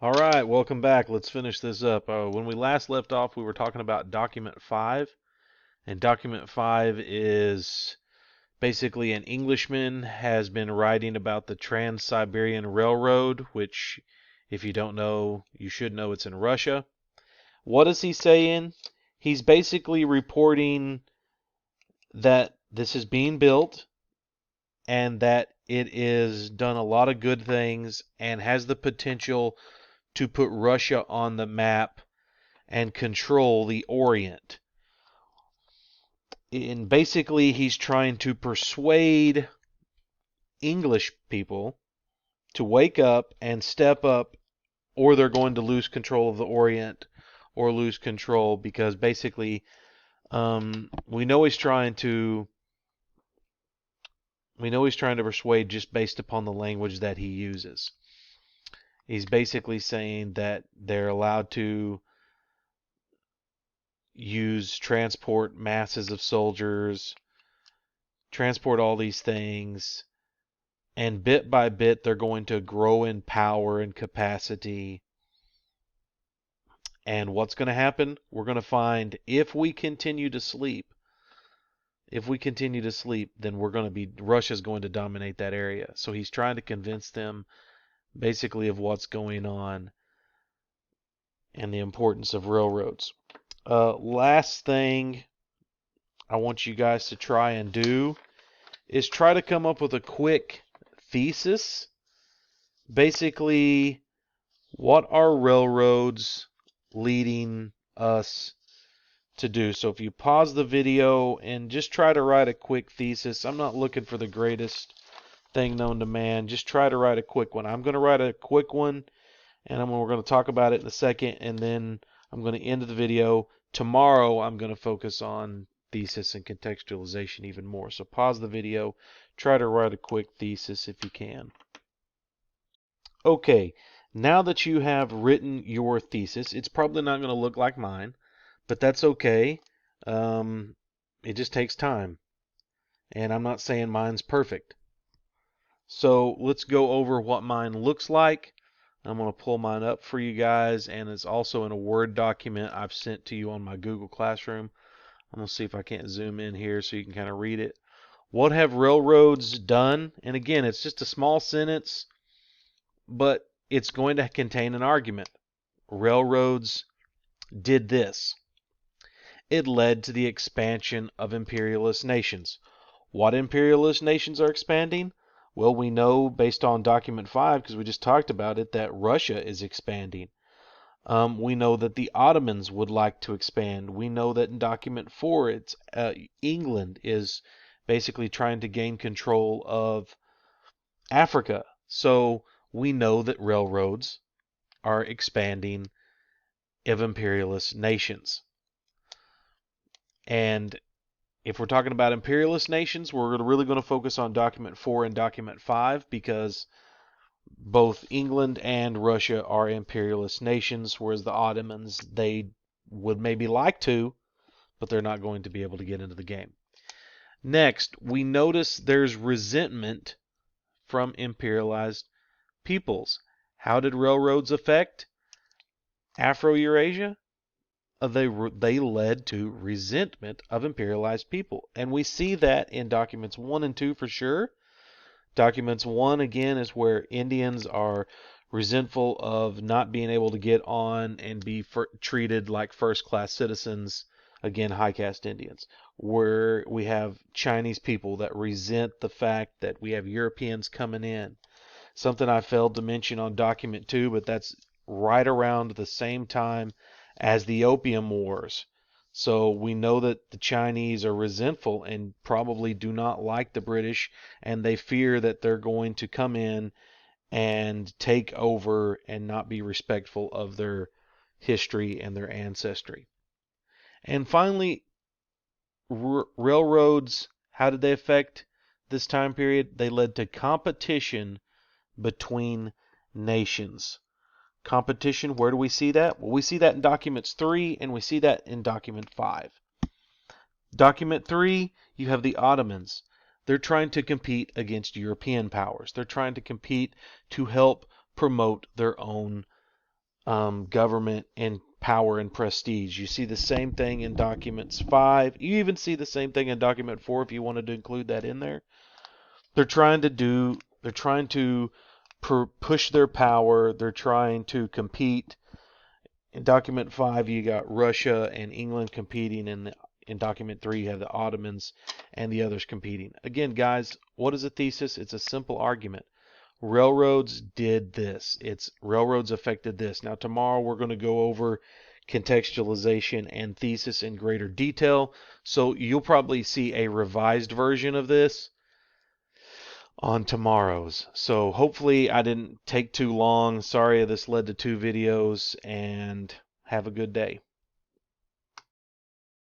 All right, welcome back. Let's finish this up. When we last left off, we were talking about Document 5, and Document 5 is basically an Englishman has been writing about the Trans-Siberian Railroad, which, if you don't know, you should know it's in Russia. What is he saying? He's basically reporting that this is being built and that it is done a lot of good things and has the potential to put Russia on the map and control the Orient. And basically, he's trying to persuade English people to wake up and step up, or they're going to lose control of the Orient or lose control because basically, we know he's trying to. We know he's trying to persuade just based upon the language that he uses. He's basically saying that they're allowed to use transport masses of soldiers, transport all these things, and bit by bit they're going to grow in power and capacity. And what's going to happen? We're going to find if we continue to sleep, then Russia's going to dominate that area. So he's trying to convince them basically of what's going on and the importance of railroads. Last thing I want you guys to try and do is try to come up with a quick thesis. Basically, what are railroads leading us to do? So if you pause the video and just try to write a quick thesis, I'm not looking for the greatest thing known to man. Just try to write a quick one. I'm going to write a quick one, and we're going to talk about it in a second, and then I'm going to end the video. Tomorrow, I'm going to focus on thesis and contextualization even more. So pause the video, try to write a quick thesis if you can. Okay, now that you have written your thesis, it's probably not going to look like mine, but that's okay. It just takes time, and I'm not saying mine's perfect. So let's go over what mine looks like. I'm going to pull mine up for you guys, and it's also in a Word document I've sent to you on my Google Classroom. I'm going to see if I can't zoom in here so you can kind of read it. What have railroads done? And again, it's just a small sentence, but it's going to contain an argument. Railroads did this. It led to the expansion of imperialist nations. What imperialist nations are expanding? Well, we know based on Document 5, because we just talked about it, that Russia is expanding. We know that the Ottomans would like to expand. We know that in Document 4, it's England is basically trying to gain control of Africa. So we know that railroads are expanding of imperialist nations. And if we're talking about imperialist nations, we're really going to focus on Document 4 and Document 5 because both England and Russia are imperialist nations, whereas the Ottomans, they would maybe like to, but they're not going to be able to get into the game. Next, we notice there's resentment from imperialized peoples. How did railroads affect Afro-Eurasia? They led to resentment of imperialized people. And we see that in Documents 1 and 2 for sure. Documents 1, again, is where Indians are resentful of not being able to get on and be treated like first-class citizens, again, high caste Indians. Where we have Chinese people that resent the fact that we have Europeans coming in. Something I failed to mention on Document 2, but that's right around the same time as the Opium Wars. So we know that the Chinese are resentful and probably do not like the British, and they fear that they're going to come in and take over and not be respectful of their history and their ancestry. And finally, railroads, how did they affect this time period? They led to competition between nations. Competition, where do we see that? Well, we see that in Documents 3 and we see that in Document 5. Document 3, you have the Ottomans. They're trying to compete against European powers. They're trying to compete to help promote their own government and power and prestige. You see the same thing in documents 5. You even see the same thing in document 4 if you wanted to include that in there. They're trying to push their power. They're trying to compete. In document 5, you got Russia and England competing. In document 3, you have the Ottomans and the others competing. Again, guys, what is a thesis? It's a simple argument. Railroads did this. Railroads affected this. Now, tomorrow we're going to go over contextualization and thesis in greater detail. So you'll probably see a revised version of this on tomorrow's. So hopefully I didn't take too long. Sorry this led to 2 videos, and have a good day.